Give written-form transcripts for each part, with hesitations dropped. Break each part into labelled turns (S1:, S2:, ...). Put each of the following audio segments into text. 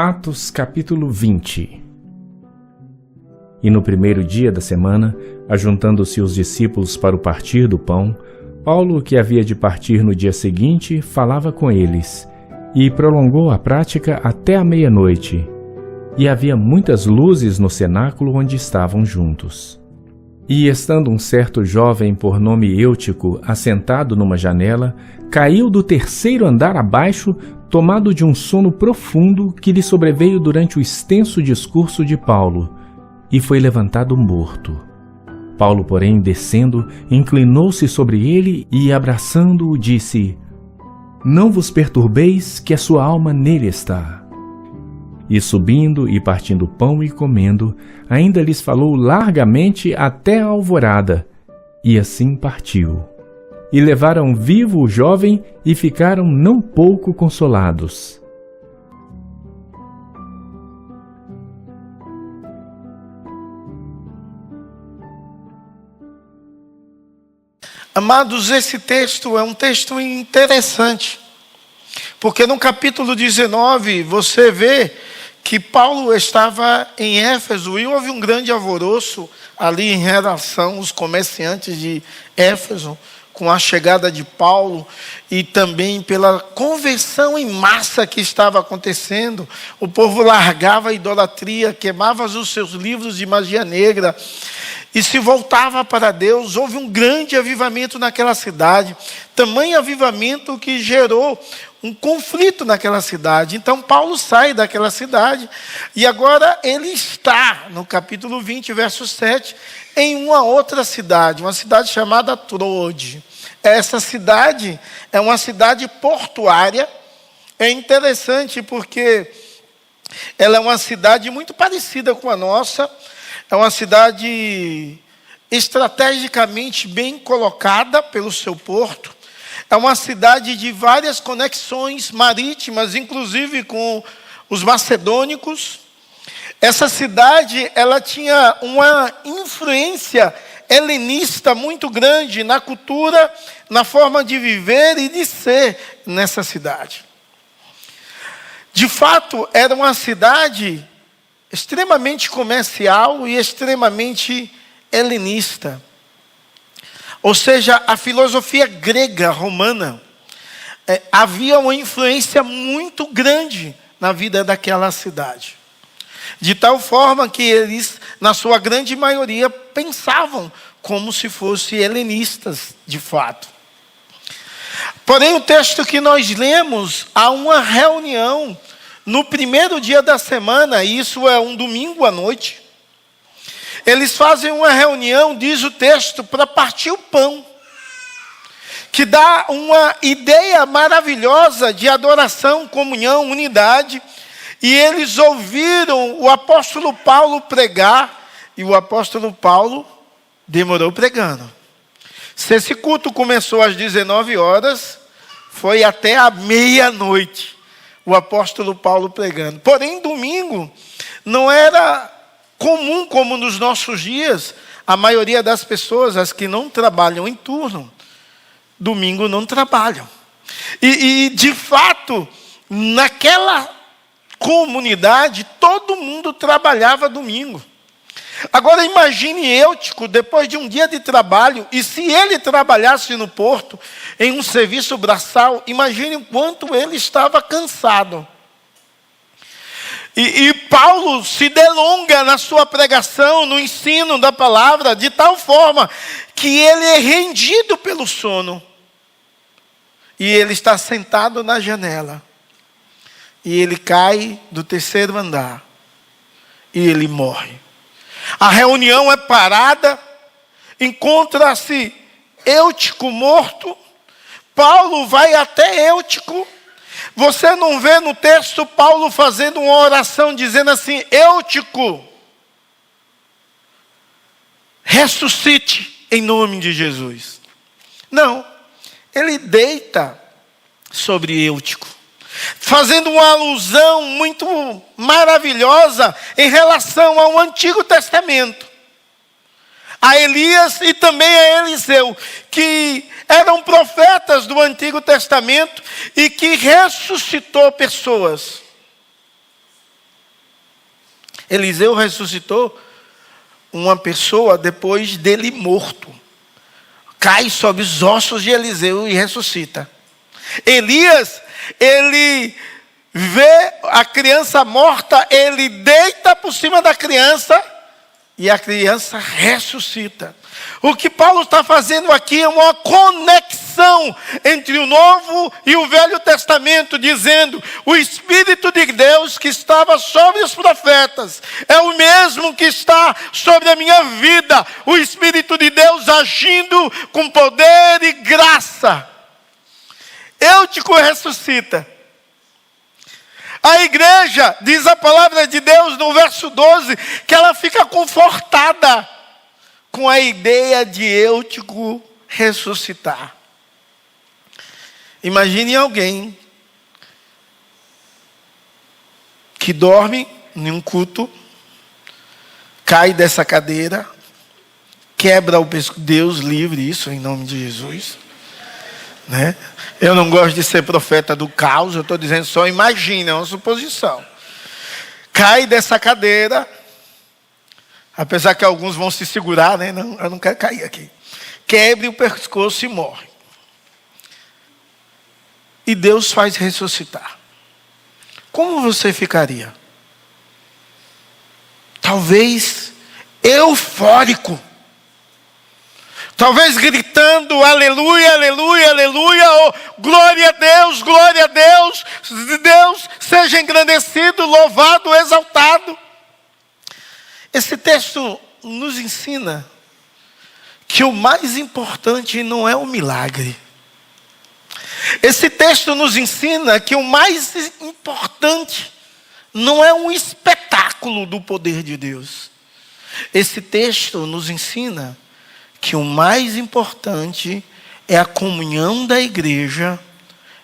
S1: Atos capítulo 20. E no primeiro dia da semana, ajuntando-se os discípulos para o partir do pão, Paulo, que havia de partir no dia seguinte, falava com eles, e prolongou a prática até a meia-noite. E havia muitas luzes no cenáculo onde estavam juntos. E estando um certo jovem por nome Eutico assentado numa janela, caiu do terceiro andar abaixo, tomado de um sono profundo que lhe sobreveio durante o extenso discurso de Paulo, e foi levantado morto. Paulo, porém, descendo, inclinou-se sobre ele e, abraçando-o, disse: "Não vos perturbeis, que a sua alma nele está." E subindo e partindo pão e comendo, ainda lhes falou largamente até a alvorada, e assim partiu. E levaram vivo o jovem e ficaram não pouco consolados.
S2: Amados, esse texto é um texto interessante, porque no capítulo 19 você vê que Paulo estava em Éfeso e houve um grande alvoroço ali em relação aos comerciantes de Éfeso, com a chegada de Paulo e também pela conversão em massa que estava acontecendo. O povo largava a idolatria, queimava os seus livros de magia negra e se voltava para Deus. Houve um grande avivamento naquela cidade, tamanho avivamento que gerou um conflito naquela cidade. Então Paulo sai daquela cidade e agora ele está, no capítulo 20, verso 7, em uma outra cidade, uma cidade chamada Troade. Essa cidade é uma cidade portuária. É interessante porque ela é uma cidade muito parecida com a nossa. É uma cidade estrategicamente bem colocada pelo seu porto. É uma cidade de várias conexões marítimas, inclusive com os macedônicos. Essa cidade, ela tinha uma influência helenista muito grande na cultura, na forma de viver e de ser nessa cidade. De fato, era uma cidade extremamente comercial e extremamente helenista. Ou seja, a filosofia grega, romana, havia uma influência muito grande na vida daquela cidade. De tal forma que eles, na sua grande maioria, pensavam como se fossem helenistas, de fato. Porém, o texto que nós lemos, há uma reunião no primeiro dia da semana, isso é um domingo à noite. Eles fazem uma reunião, diz o texto, para partir o pão, que dá uma ideia maravilhosa de adoração, comunhão, unidade. E eles ouviram o apóstolo Paulo pregar, e o apóstolo Paulo demorou pregando. Se esse culto começou às 19 horas, foi até a meia-noite o apóstolo Paulo pregando. Porém, domingo não era comum como nos nossos dias. A maioria das pessoas, as que não trabalham em turno, domingo não trabalham. E de fato, naquela comunidade, todo mundo trabalhava domingo. Agora imagine Eutico, depois de um dia de trabalho, e se ele trabalhasse no porto, em um serviço braçal, imagine o quanto ele estava cansado. E Paulo se delonga na sua pregação, no ensino da palavra, de tal forma que ele é rendido pelo sono. E ele está sentado na janela. E ele cai do terceiro andar. E ele morre. A reunião é parada. Encontra-se Eutico morto. Paulo vai até Eutico. Você não vê no texto Paulo fazendo uma oração dizendo assim: Eutico, ressuscite em nome de Jesus. Não. Ele deita sobre Eutico, fazendo uma alusão muito maravilhosa em relação ao Antigo Testamento, a Elias e também a Eliseu, que eram profetas do Antigo Testamento e que ressuscitou pessoas. Eliseu ressuscitou uma pessoa depois dele morto. Cai sobre os ossos de Eliseu e ressuscita. Elias, ele vê a criança morta, ele deita por cima da criança e a criança ressuscita. O que Paulo está fazendo aqui é uma conexão entre o Novo e o Velho Testamento, dizendo: o Espírito de Deus que estava sobre os profetas é o mesmo que está sobre a minha vida. O Espírito de Deus agindo com poder e graça. Eutico ressuscita. A igreja, diz a palavra de Deus no verso 12, que ela fica confortada com a ideia de Eutico ressuscitar. Imagine alguém que dorme em um culto, cai dessa cadeira, quebra o pescoço. Deus livre isso em nome de Jesus, né? Eu não gosto de ser profeta do caos, eu estou dizendo só imagina, é uma suposição. Cai dessa cadeira, apesar que alguns vão se segurar, né? Não, eu não quero cair aqui. Quebre o pescoço e morre. E Deus faz ressuscitar. Como você ficaria? Talvez eufórico. Talvez gritando, aleluia, aleluia, aleluia, ou glória a Deus, Deus seja engrandecido, louvado, exaltado. Esse texto nos ensina que o mais importante não é o milagre. Esse texto nos ensina que o mais importante não é um espetáculo do poder de Deus. Esse texto nos ensina que o mais importante é a comunhão da igreja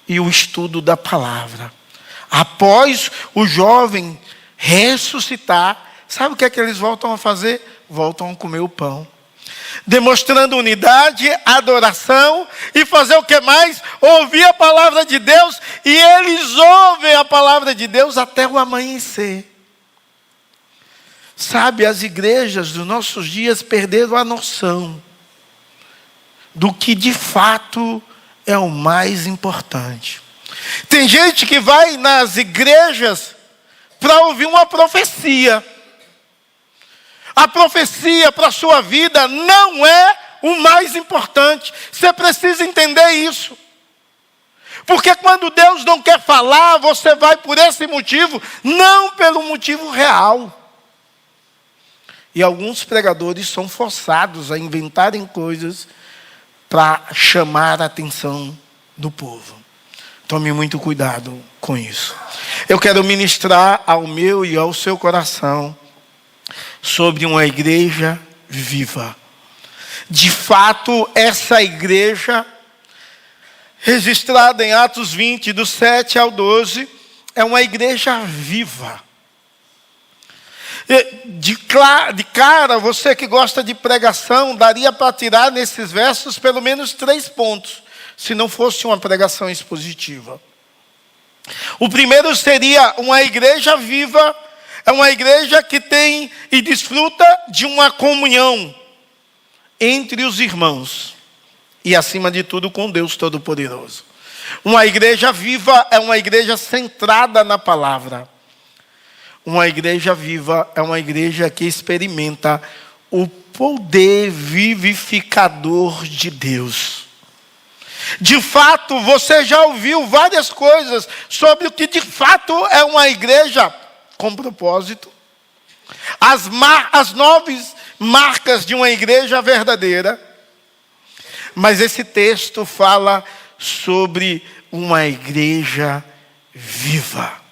S2: e o estudo da palavra. Após o jovem ressuscitar, sabe o que é que eles voltam a fazer? Voltam a comer o pão. Demonstrando unidade, adoração e fazer o que mais? Ouvir a palavra de Deus, e eles ouvem a palavra de Deus até o amanhecer. Sabe, as igrejas dos nossos dias perderam a noção do que de fato é o mais importante. Tem gente que vai nas igrejas para ouvir uma profecia. A profecia para a sua vida não é o mais importante. Você precisa entender isso. Porque quando Deus não quer falar, você vai por esse motivo, não pelo motivo real. E alguns pregadores são forçados a inventarem coisas para chamar a atenção do povo. Tome muito cuidado com isso. Eu quero ministrar ao meu e ao seu coração sobre uma igreja viva. De fato, essa igreja, registrada em Atos 20, do 7 ao 12, é uma igreja viva. De cara, você que gosta de pregação, daria para tirar nesses versos pelo menos 3 pontos, se não fosse uma pregação expositiva. O primeiro seria uma igreja viva, é uma igreja que tem e desfruta de uma comunhão entre os irmãos e, acima de tudo, com Deus Todo-Poderoso. Uma igreja viva é uma igreja centrada na palavra. Uma igreja viva é uma igreja que experimenta o poder vivificador de Deus. De fato, você já ouviu várias coisas sobre o que de fato é uma igreja com propósito. As 9 marcas de uma igreja verdadeira. Mas esse texto fala sobre uma igreja viva.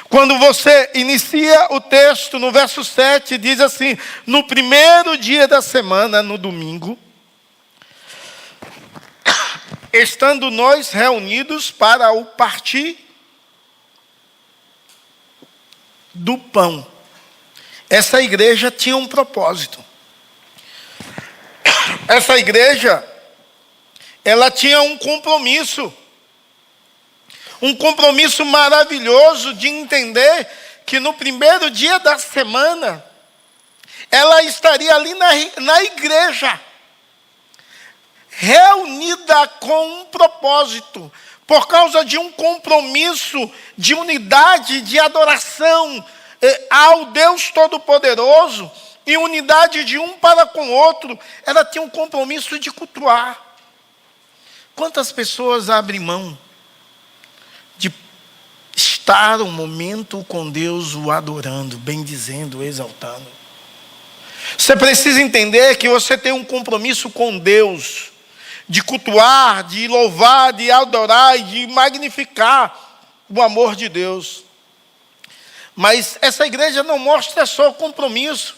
S2: Quando você inicia o texto, no verso 7, diz assim: no primeiro dia da semana, no domingo, estando nós reunidos para o partir do pão. Essa igreja tinha um propósito. Essa igreja, ela tinha um compromisso maravilhoso de entender que no primeiro dia da semana, ela estaria ali na igreja, reunida com um propósito, por causa de um compromisso de unidade, de adoração ao Deus Todo-Poderoso, e unidade de um para com o outro. Ela tinha um compromisso de cultuar. Quantas pessoas abrem mão de estar um momento com Deus, o adorando, bendizendo, exaltando? Você precisa entender que você tem um compromisso com Deus, de cultuar, de louvar, de adorar e de magnificar o amor de Deus. Mas essa igreja não mostra só compromisso,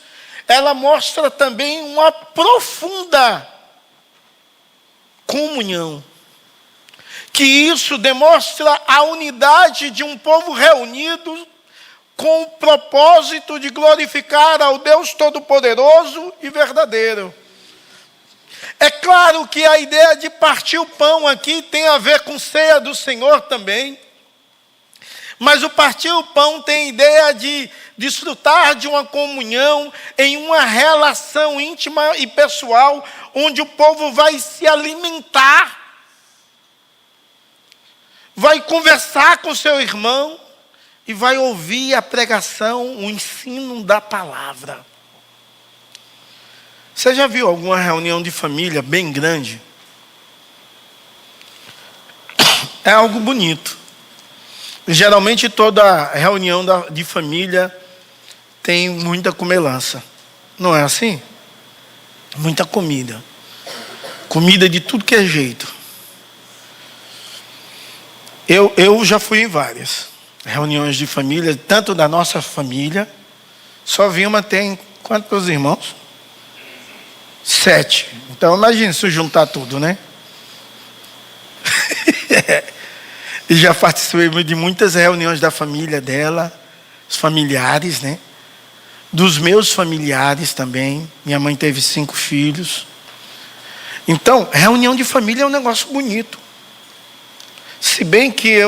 S2: ela mostra também uma profunda comunhão. Que isso demonstra a unidade de um povo reunido com o propósito de glorificar ao Deus Todo-Poderoso e verdadeiro. É claro que a ideia de partir o pão aqui tem a ver com ceia do Senhor também. Mas o partir o pão tem a ideia de desfrutar de uma comunhão em uma relação íntima e pessoal, onde o povo vai se alimentar, vai conversar com seu irmão e vai ouvir a pregação, o ensino da palavra. Você já viu alguma reunião de família bem grande? É algo bonito. Geralmente toda reunião de família tem muita comelança. Não é assim? Muita comida. Comida de tudo que é jeito. Eu já fui em várias reuniões de família, tanto da nossa família. Só vi uma, tem quantos irmãos? 7. Então imagine se juntar tudo, né? E já participei de muitas reuniões da família dela, os familiares, né? Dos meus familiares também. Minha mãe teve 5 filhos. Então, reunião de família é um negócio bonito. Se bem que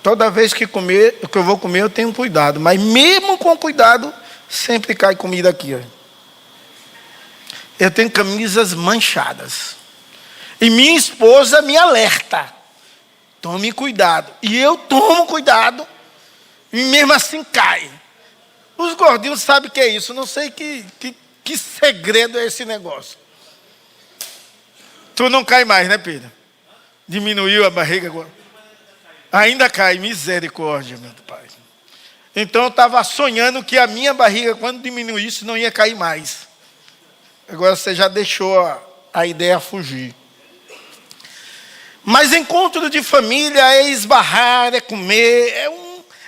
S2: toda vez que eu vou comer, eu tenho cuidado. Mas mesmo com cuidado, sempre cai comida aqui, ó. Eu tenho camisas manchadas. E minha esposa me alerta. Tome cuidado. E eu tomo cuidado. E mesmo assim cai. Os gordinhos sabem o que é isso. Não sei que segredo é esse negócio. Tu não cai mais, né, Pedro? Diminuiu a barriga agora. Ainda cai. Misericórdia, meu pai. Então eu estava sonhando que a minha barriga, quando diminuísse, não ia cair mais. Agora você já deixou a ideia fugir. Mas encontro de família é esbarrar, é comer,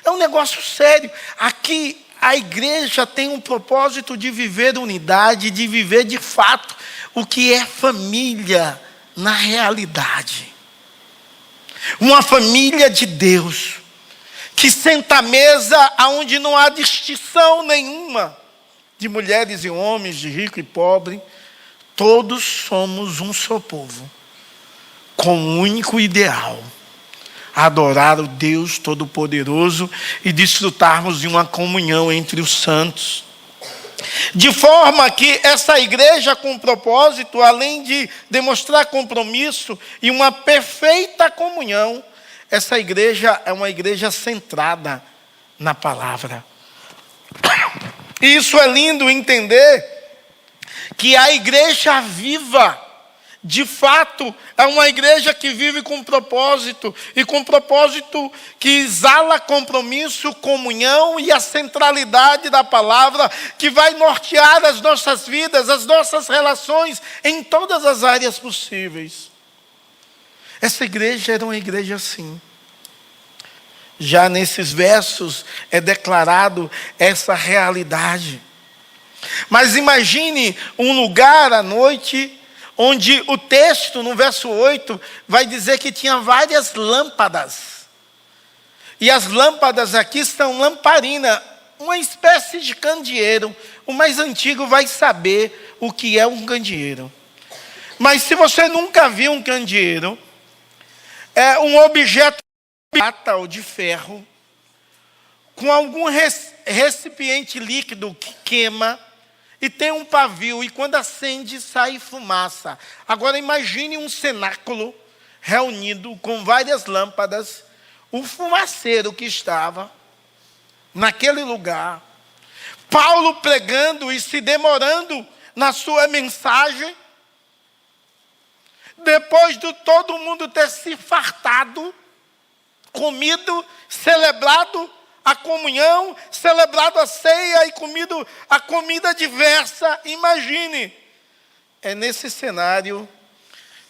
S2: é um negócio sério. Aqui a igreja tem um propósito de viver unidade, de viver de fato o que é família na realidade. Uma família de Deus, que senta à mesa onde não há distinção nenhuma de mulheres e homens, de rico e pobre. Todos somos um só povo, com um único ideal: adorar o Deus Todo-Poderoso e desfrutarmos de uma comunhão entre os santos. De forma que essa igreja com propósito, além de demonstrar compromisso e uma perfeita comunhão, essa igreja é uma igreja centrada na palavra. E isso é lindo entender que a igreja viva, de fato, é uma igreja que vive com propósito, e com propósito que exala compromisso, comunhão e a centralidade da palavra, que vai nortear as nossas vidas, as nossas relações, em todas as áreas possíveis. Essa igreja era uma igreja assim. Já nesses versos é declarado essa realidade. Mas imagine um lugar à noite, onde o texto, no verso 8, vai dizer que tinha várias lâmpadas. E as lâmpadas aqui são lamparina, uma espécie de candeeiro. O mais antigo vai saber o que é um candeeiro. Mas se você nunca viu um candeeiro, é um objeto de prata ou de ferro, com algum recipiente líquido que queima e tem um pavio, e quando acende sai fumaça. Agora imagine um cenáculo reunido com várias lâmpadas, o fumaceiro que estava naquele lugar, Paulo pregando e se demorando na sua mensagem, depois de todo mundo ter se fartado, comido, celebrado a comunhão, celebrado a ceia e comido a comida diversa. Imagine, é nesse cenário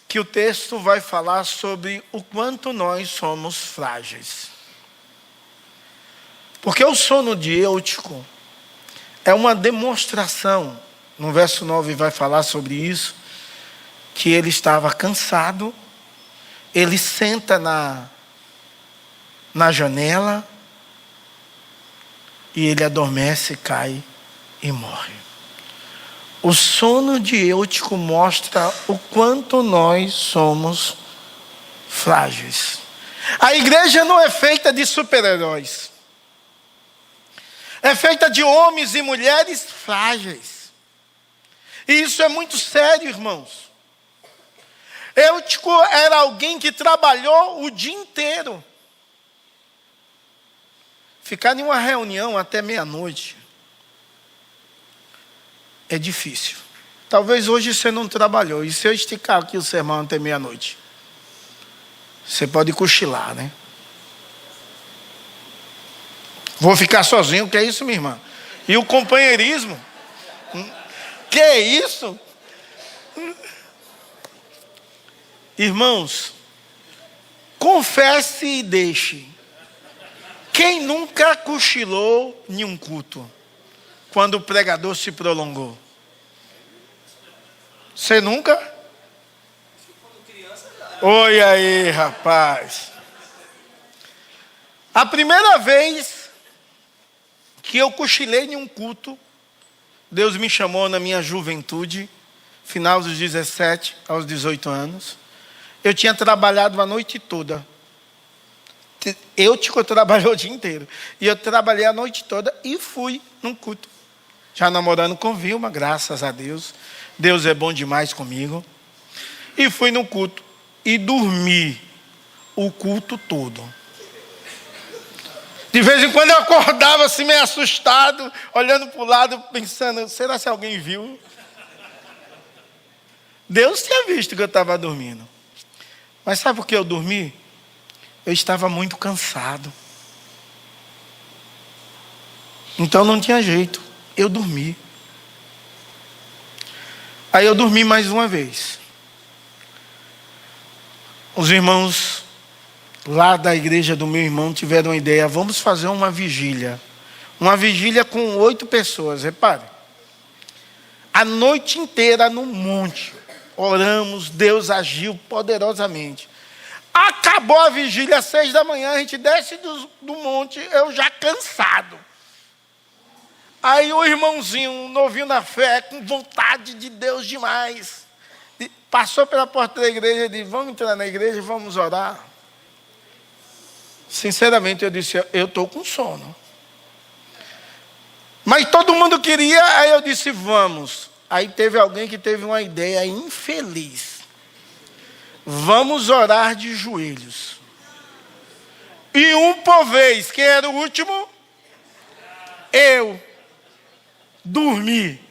S2: que o texto vai falar sobre o quanto nós somos frágeis. Porque o sono de Eutico é uma demonstração, no verso 9 vai falar sobre isso, que ele estava cansado, ele senta na janela, e ele adormece, cai e morre. O sono de Eutico mostra o quanto nós somos frágeis. A igreja não é feita de super-heróis. É feita de homens e mulheres frágeis. E isso é muito sério, irmãos. Eutico era alguém que trabalhou o dia inteiro. Ficar em uma reunião até meia-noite é difícil. Talvez hoje você não trabalhou. E se eu esticar aqui o sermão até meia-noite? Você pode cochilar, né? Vou ficar sozinho, que é isso, minha irmã? E o companheirismo? Que é isso? Irmãos, confesse e deixe. Quem nunca cochilou em um culto, quando o pregador se prolongou? Você nunca? Oi aí, rapaz. A primeira vez que eu cochilei em um culto, Deus me chamou na minha juventude, final dos 17 aos 18 anos. Eu tinha trabalhado a noite toda. Eutico trabalhou o dia inteiro. E eu trabalhei a noite toda e fui num culto. Já namorando com Vilma, graças a Deus. Deus é bom demais comigo. E fui no culto. E dormi o culto todo. De vez em quando eu acordava assim meio assustado, olhando para o lado, pensando, será que alguém viu? Deus tinha visto que eu estava dormindo. Mas sabe por que eu dormi? Eu estava muito cansado. Então não tinha jeito. Eu dormi. Aí eu dormi mais uma vez. Os irmãos lá da igreja do meu irmão tiveram uma ideia. Vamos fazer uma vigília. Uma vigília com 8 pessoas. Repare. A noite inteira no monte. Oramos. Deus agiu poderosamente. Acabou a vigília às 6 da manhã. A gente desce do monte. Eu já cansado. Aí o irmãozinho, novinho na fé, com vontade de Deus demais, passou pela porta da igreja e disse, vamos entrar na igreja e vamos orar. Sinceramente eu disse, eu estou com sono. Mas todo mundo queria, aí eu disse, vamos. Aí teve alguém que teve uma ideia infeliz. Vamos orar de joelhos. E um por vez, quem era o último? Eu. Dormi.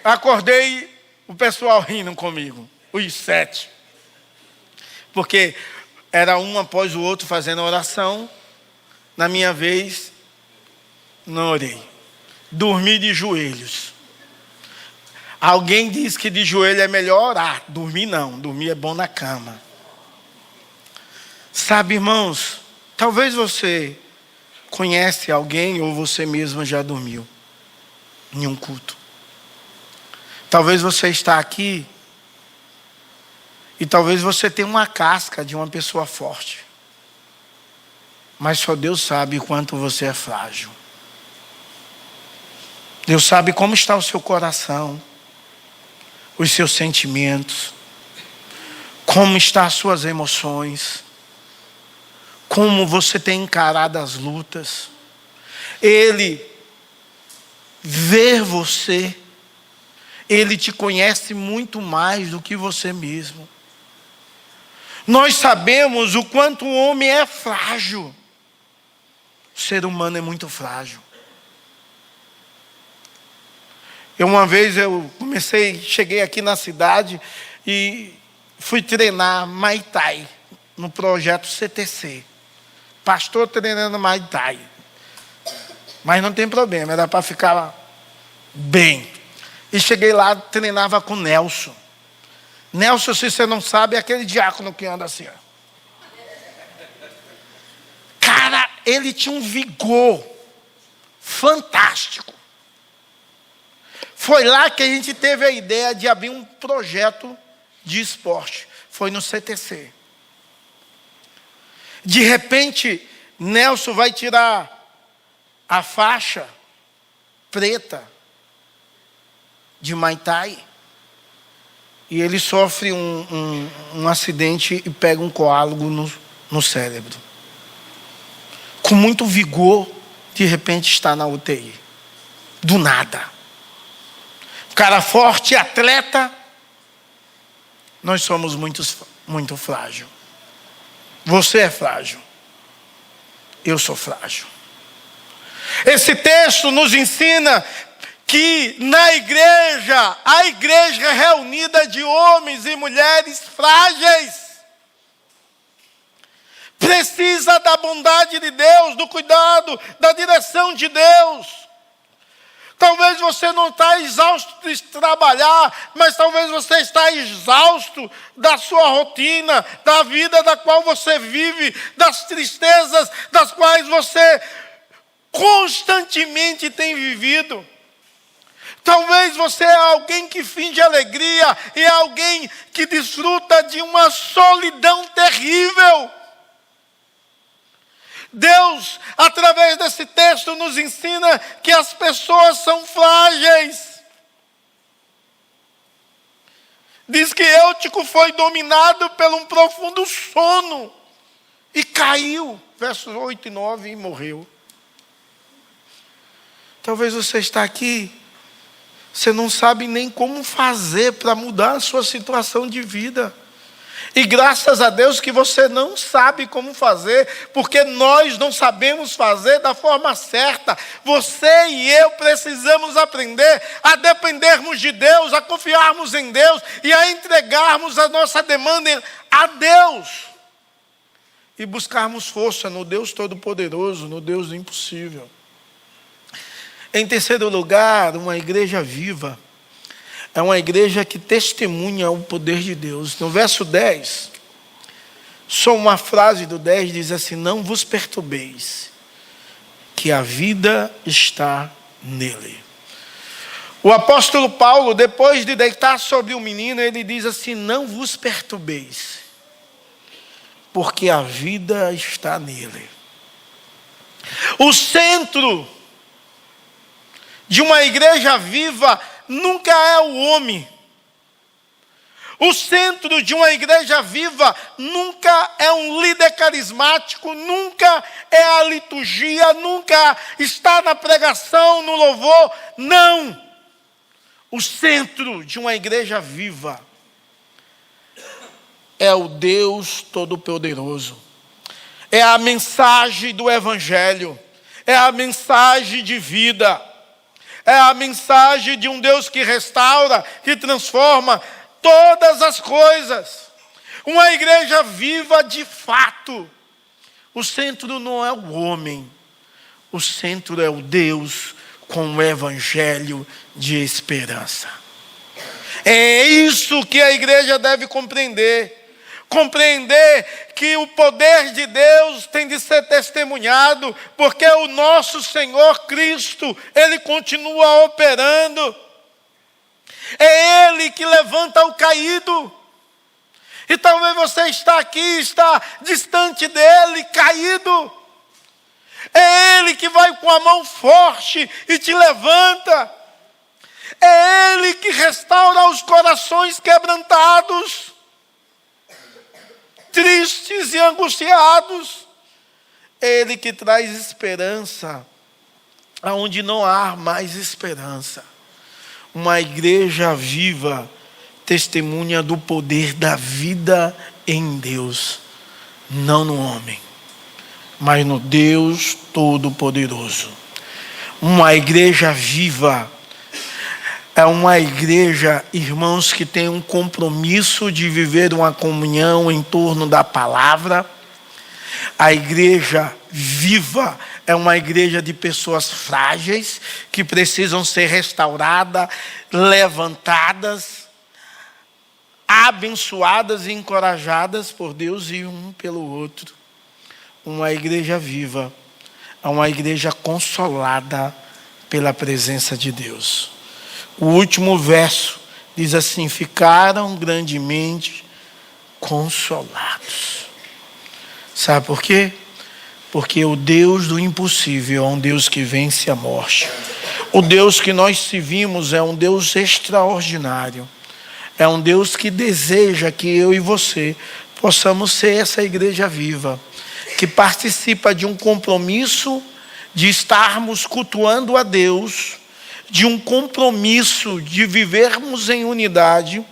S2: Acordei, o pessoal rindo comigo. Os 7. Porque era um após o outro fazendo oração. Na minha vez, não orei. Dormi de joelhos. Alguém diz que de joelho é melhor orar. Dormir não. Dormir é bom na cama. Sabe, irmãos, talvez você conhece alguém ou você mesmo já dormiu em um culto. Talvez você está aqui e talvez você tenha uma casca de uma pessoa forte. Mas só Deus sabe o quanto você é frágil. Deus sabe como está o seu coração, os seus sentimentos, como estão as suas emoções, como você tem encarado as lutas. Ele vê você. Ele te conhece muito mais do que você mesmo. Nós sabemos o quanto o homem é frágil. O ser humano é muito frágil. Uma vez cheguei aqui na cidade e fui treinar Muay Thai no projeto CTC. Pastor treinando Muay Thai. Mas não tem problema, era para ficar bem. E cheguei lá, treinava com Nelson. Nelson, se você não sabe, é aquele diácono que anda assim, ó. Cara, ele tinha um vigor fantástico. Foi lá que a gente teve a ideia de abrir um projeto de esporte. Foi no CTC. De repente, Nelson vai tirar a faixa preta de Muay Thai. E ele sofre um acidente e pega um coágulo no cérebro. Com muito vigor, de repente está na UTI. Do nada. Cara forte, atleta. Nós somos muito frágil. Você é frágil. Eu sou frágil. Esse texto nos ensina que na igreja, a igreja é reunida de homens e mulheres frágeis. Precisa da bondade de Deus, do cuidado, da direção de Deus. Talvez você não está exausto de trabalhar, mas talvez você está exausto da sua rotina, da vida da qual você vive, das tristezas das quais você constantemente tem vivido. Talvez você é alguém que finge alegria e é alguém que desfruta de uma solidão terrível. Deus, através desse texto, nos ensina que as pessoas são frágeis. Diz que Eutico foi dominado por um profundo sono e caiu, versos 8 e 9, e morreu. Talvez você está aqui, você não sabe nem como fazer para mudar a sua situação de vida. E graças a Deus que você não sabe como fazer, porque nós não sabemos fazer da forma certa. Você e eu precisamos aprender a dependermos de Deus, a confiarmos em Deus e a entregarmos a nossa demanda a Deus. E buscarmos força no Deus Todo-Poderoso, no Deus do impossível. Em terceiro lugar, uma igreja viva. É uma igreja que testemunha o poder de Deus. No verso 10, só uma frase do 10 diz assim: não vos perturbeis, que a vida está nele. O apóstolo Paulo, depois de deitar sobre o menino, ele diz assim: não vos perturbeis, porque a vida está nele. O centro de uma igreja viva nunca é o homem. O centro de uma igreja viva nunca é um líder carismático, nunca é a liturgia, nunca está na pregação, no louvor. Não! O centro de uma igreja viva é o Deus Todo-Poderoso. É a mensagem do Evangelho. É a mensagem de vida. É a mensagem de um Deus que restaura, que transforma todas as coisas. Uma igreja viva de fato. O centro não é o homem. O centro é o Deus com o evangelho de esperança. É isso que a igreja deve compreender. Compreender que o poder de Deus tem de ser testemunhado, porque o nosso Senhor Cristo, Ele continua operando. É Ele que levanta o caído. E talvez você está aqui, está distante dEle, caído. É Ele que vai com a mão forte e te levanta. É Ele que restaura os corações quebrantados, tristes e angustiados. É Ele que traz esperança aonde não há mais esperança. Uma igreja viva, testemunha do poder da vida em Deus, não no homem, mas no Deus Todo-Poderoso. Uma igreja viva é uma igreja, irmãos, que tem um compromisso de viver uma comunhão em torno da palavra. A igreja viva é uma igreja de pessoas frágeis que precisam ser restauradas, levantadas, abençoadas e encorajadas por Deus e um pelo outro. Uma igreja viva é uma igreja consolada pela presença de Deus. O último verso diz assim: ficaram grandemente consolados. Sabe por quê? Porque o Deus do impossível é um Deus que vence a morte. O Deus que nós servimos é um Deus extraordinário. É um Deus que deseja que eu e você possamos ser essa igreja viva, que participa de um compromisso de estarmos cultuando a Deus, de um compromisso de vivermos em unidade,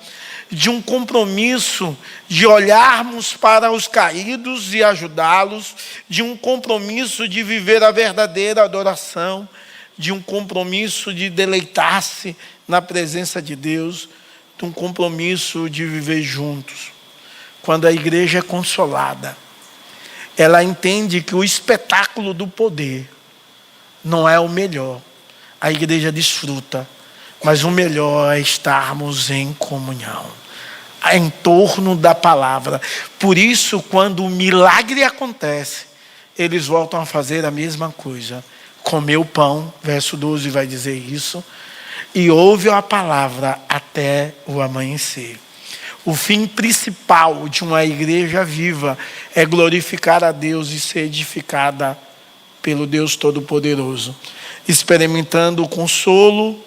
S2: de um compromisso de olharmos para os caídos e ajudá-los, de um compromisso de viver a verdadeira adoração, de um compromisso de deleitar-se na presença de Deus, de um compromisso de viver juntos. Quando a igreja é consolada, ela entende que o espetáculo do poder não é o melhor. A igreja desfruta, mas o melhor é estarmos em comunhão, em torno da palavra. Por isso, quando o milagre acontece, eles voltam a fazer a mesma coisa. Comeu o pão, verso 12 vai dizer isso, e ouve a palavra até o amanhecer. O fim principal de uma igreja viva é glorificar a Deus e ser edificada pelo Deus Todo-Poderoso, experimentando o consolo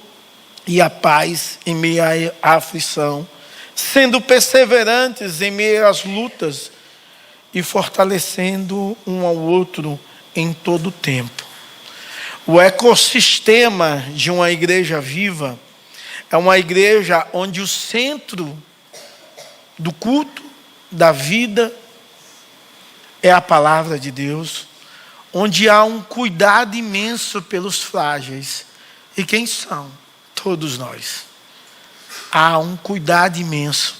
S2: e a paz em meio à aflição, sendo perseverantes em meio às lutas e fortalecendo um ao outro em todo o tempo. O ecossistema de uma igreja viva é uma igreja onde o centro do culto, da vida, é a palavra de Deus, onde há um cuidado imenso pelos frágeis. E quem são? Todos nós. Há um cuidado imenso.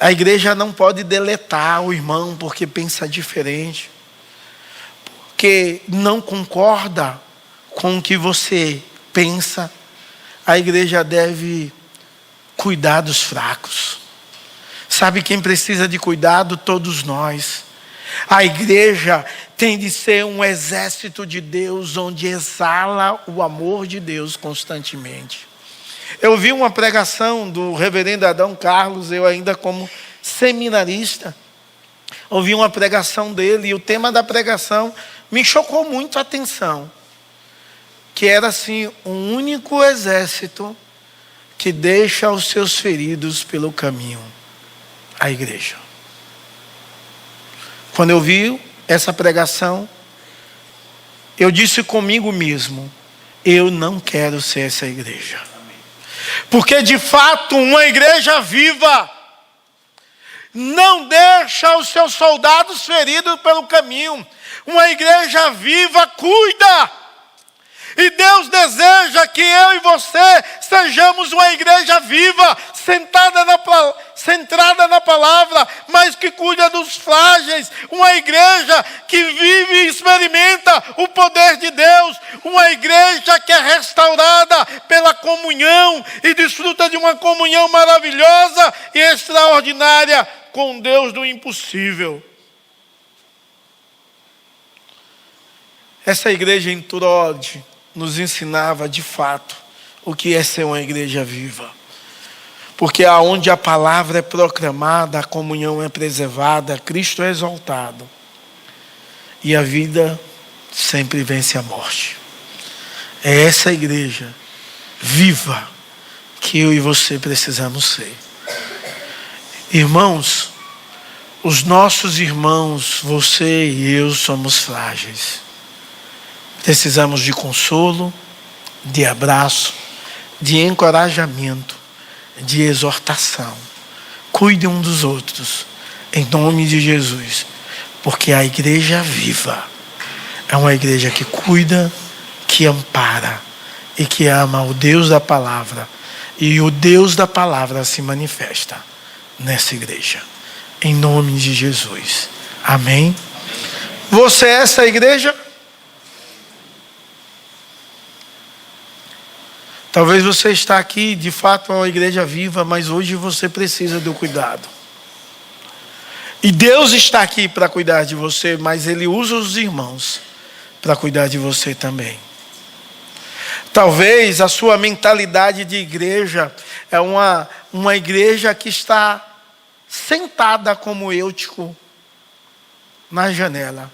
S2: A igreja não pode deletar o irmão porque pensa diferente, porque não concorda com o que você pensa. A igreja deve cuidar dos fracos. Sabe quem precisa de cuidado? Todos nós. A igreja tem de ser um exército de Deus, onde exala o amor de Deus constantemente. Eu vi uma pregação do reverendo Adão Carlos, eu ainda como seminarista, ouvi uma pregação dele, e o tema da pregação me chocou muito a atenção, que era assim: um único exército que deixa os seus feridos pelo caminho, a igreja. Quando eu vi essa pregação, eu disse comigo mesmo: eu não quero ser essa igreja. Porque de fato uma igreja viva não deixa os seus soldados feridos pelo caminho. Uma igreja viva cuida. E Deus deseja que eu e você sejamos uma igreja viva, centrada na palavra, mas que cuida dos frágeis. Uma igreja que vive e experimenta o poder de Deus. Uma igreja que é restaurada pela comunhão e desfruta de uma comunhão maravilhosa e extraordinária com Deus do impossível. Essa igreja em Turode nos ensinava de fato o que é ser uma igreja viva. Porque aonde a palavra é proclamada, a comunhão é preservada, Cristo é exaltado. E a vida sempre vence a morte. É essa igreja viva que eu e você precisamos ser. Irmãos, os nossos irmãos, você e eu, somos frágeis. Precisamos de consolo, de abraço, de encorajamento, de exortação. Cuide um dos outros, em nome de Jesus, porque a igreja viva é uma igreja que cuida, que ampara e que ama o Deus da palavra. E o Deus da palavra se manifesta nessa igreja, em nome de Jesus. Amém? Você é essa igreja? Talvez você está aqui, de fato, é uma igreja viva, mas hoje você precisa do cuidado. E Deus está aqui para cuidar de você, mas Ele usa os irmãos para cuidar de você também. Talvez a sua mentalidade de igreja é uma igreja que está sentada como Eutico na janela,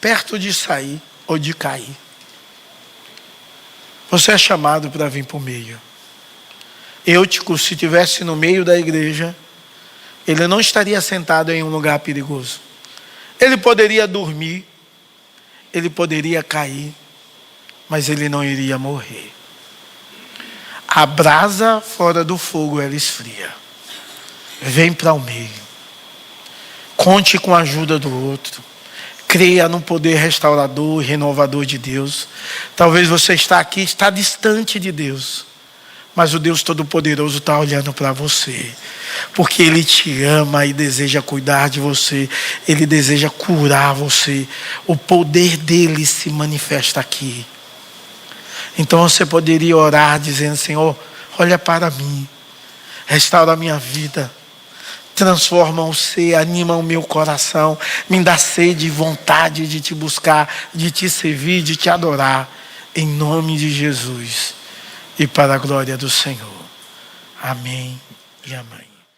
S2: perto de sair ou de cair. Você é chamado para vir para o meio. Eutico, se estivesse no meio da igreja, ele não estaria sentado em um lugar perigoso. Ele poderia dormir, ele poderia cair, mas ele não iria morrer. A brasa fora do fogo, ela esfria. Vem para o meio. Conte com a ajuda do outro. Creia no poder restaurador e renovador de Deus. Talvez você está aqui, está distante de Deus, mas o Deus Todo-Poderoso está olhando para você, porque Ele te ama e deseja cuidar de você. Ele deseja curar você. O poder dele se manifesta aqui. Então você poderia orar dizendo: Senhor, olha para mim, restaura a minha vida, transforma o ser, anima o meu coração, me dá sede e vontade de te buscar, de te servir, de te adorar, em nome de Jesus e para a glória do Senhor. Amém e amém.